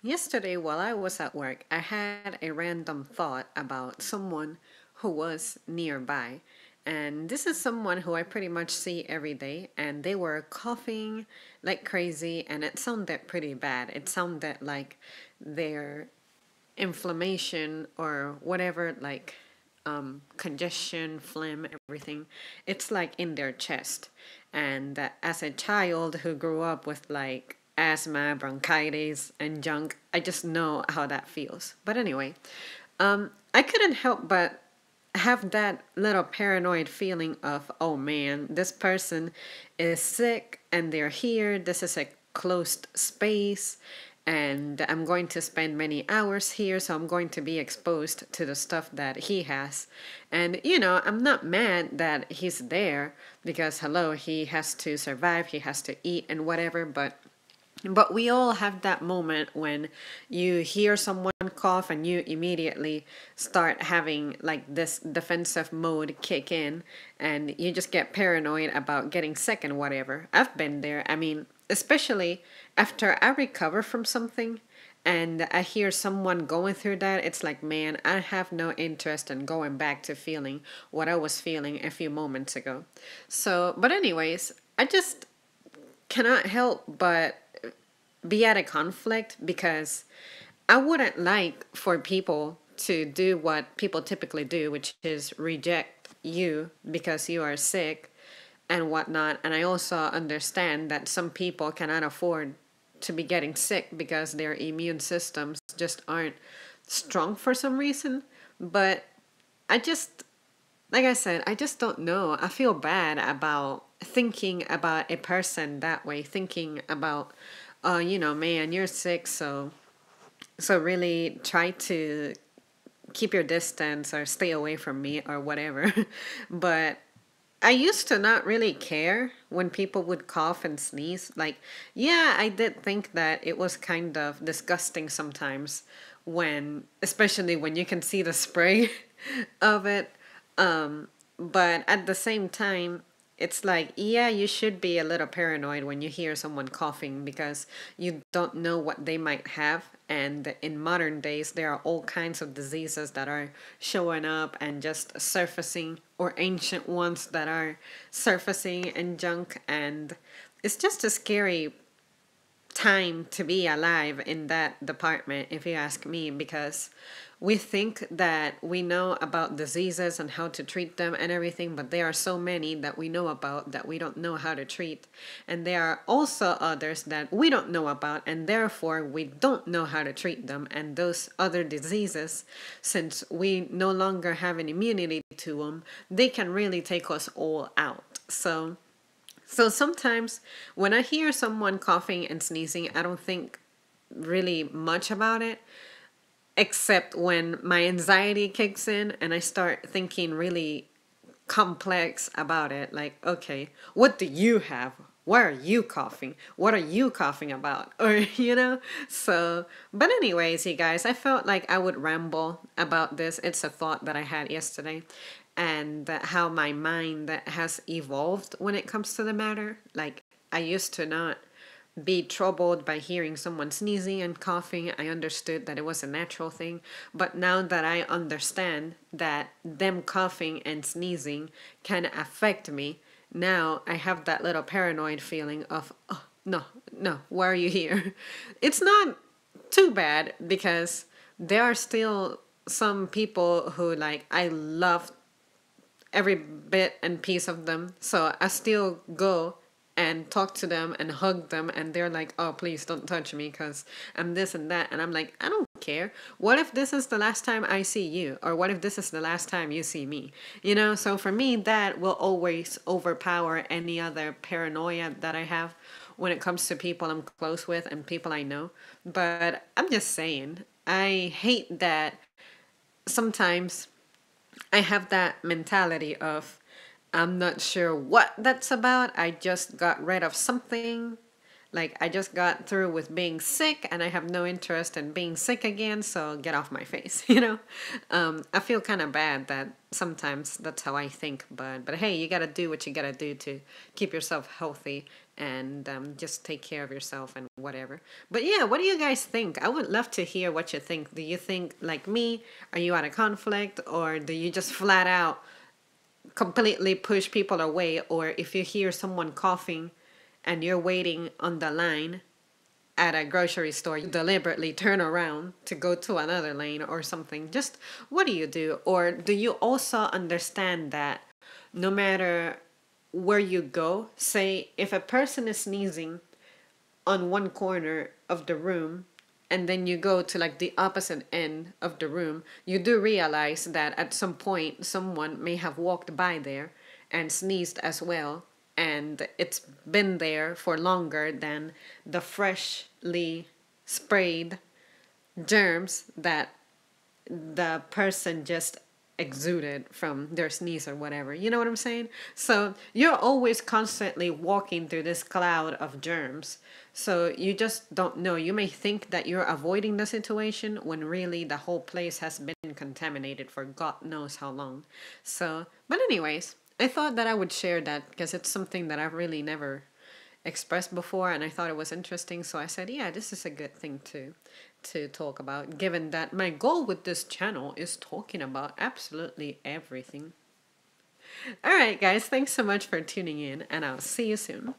Yesterday, while I was at work, I had a random thought about someone who was nearby. And this is someone who I pretty much see every day, and they were coughing like crazy, and it sounded pretty bad. It sounded like their inflammation or whatever, like congestion, phlegm, everything. It's like in their chest. And as a child who grew up with like asthma, bronchitis, and junk, I just know how that feels. But anyway, I couldn't help but have that little paranoid feeling of, oh man, this person is sick and they're here. This is a closed space and I'm going to spend many hours here, so I'm going to be exposed to the stuff that he has. And, I'm not mad that he's there because, hello, he has to survive, he has to eat and whatever, but we all have that moment when you hear someone cough and you immediately start having like this defensive mode kick in and you just get paranoid about getting sick and whatever. I've been there. I mean, especially after I recover from something and I hear someone going through that, it's like, man, I have no interest in going back to feeling what I was feeling a few moments ago. So, but anyways, I just cannot help but be at a conflict because I wouldn't like for people to do what people typically do, which is reject you because you are sick and whatnot. And I also understand that some people cannot afford to be getting sick because their immune systems just aren't strong for some reason. But I just, like I said, I just don't know. I feel bad about thinking about a person that way, thinking about, man, you're sick, so really try to keep your distance or stay away from me or whatever. But I used to not really care when people would cough and sneeze. Like, yeah, I did think that it was kind of disgusting sometimes when, especially when you can see the spray of it. But at the same time, it's like, yeah, you should be a little paranoid when you hear someone coughing because you don't know what they might have. And in modern days, there are all kinds of diseases that are showing up and just surfacing, or ancient ones that are surfacing and junk. And it's just a scary time to be alive in that department, if you ask me, because we think that we know about diseases and how to treat them and everything, but there are so many that we know about that we don't know how to treat. And there are also others that we don't know about, and therefore we don't know how to treat them. And those other diseases, since we no longer have an immunity to them, they can really take us all out. So sometimes when I hear someone coughing and sneezing, I don't think really much about it, except when my anxiety kicks in and I start thinking really complex about it. Like, okay, what do you have? Why are you coughing? What are you coughing about? Or, So, but anyways, you guys, I felt like I would ramble about this. It's a thought that I had yesterday and how my mind has evolved when it comes to the matter. Like, I used to not be troubled by hearing someone sneezing and coughing. I understood that it was a natural thing. But now that I understand that them coughing and sneezing can affect me, now I have that little paranoid feeling of, oh, no, no, why are you here? It's not too bad because there are still some people who, like, I love every bit and piece of them. So I still go and talk to them and hug them, and they're like, oh, please don't touch me because I'm this and that. And I'm like, I don't care. What if this is the last time I see you? Or what if this is the last time you see me? So for me, that will always overpower any other paranoia that I have when it comes to people I'm close with and people I know. But I'm just saying, I hate that sometimes I have that mentality of I'm not sure what that's about. I just got rid of something. Like, I just got through with being sick and I have no interest in being sick again, so get off my face, you know? I feel kind of bad that sometimes that's how I think, but hey, you gotta do what you gotta do to keep yourself healthy and just take care of yourself and whatever. But yeah, what do you guys think? I would love to hear what you think. Do you think, like me, are you out of conflict, or do you just flat out completely push people away? Or if you hear someone coughing and you're waiting on the line at a grocery store, you deliberately turn around to go to another lane or something. Just what do you do? Or do you also understand that no matter where you go, say if a person is sneezing on one corner of the room and then you go to like the opposite end of the room, you do realize that at some point someone may have walked by there and sneezed as well, and it's been there for longer than the freshly sprayed germs that the person just exuded from their sneeze or whatever. You know what I'm saying? So you're always constantly walking through this cloud of germs. So you just don't know. You may think that you're avoiding the situation when really the whole place has been contaminated for God knows how long. So, but anyways, I thought that I would share that because it's something that I've really never expressed before, and I thought it was interesting, so I said, yeah, this is a good thing to talk about, given that my goal with this channel is talking about absolutely everything. All right, guys, thanks so much for tuning in, and I'll see you soon.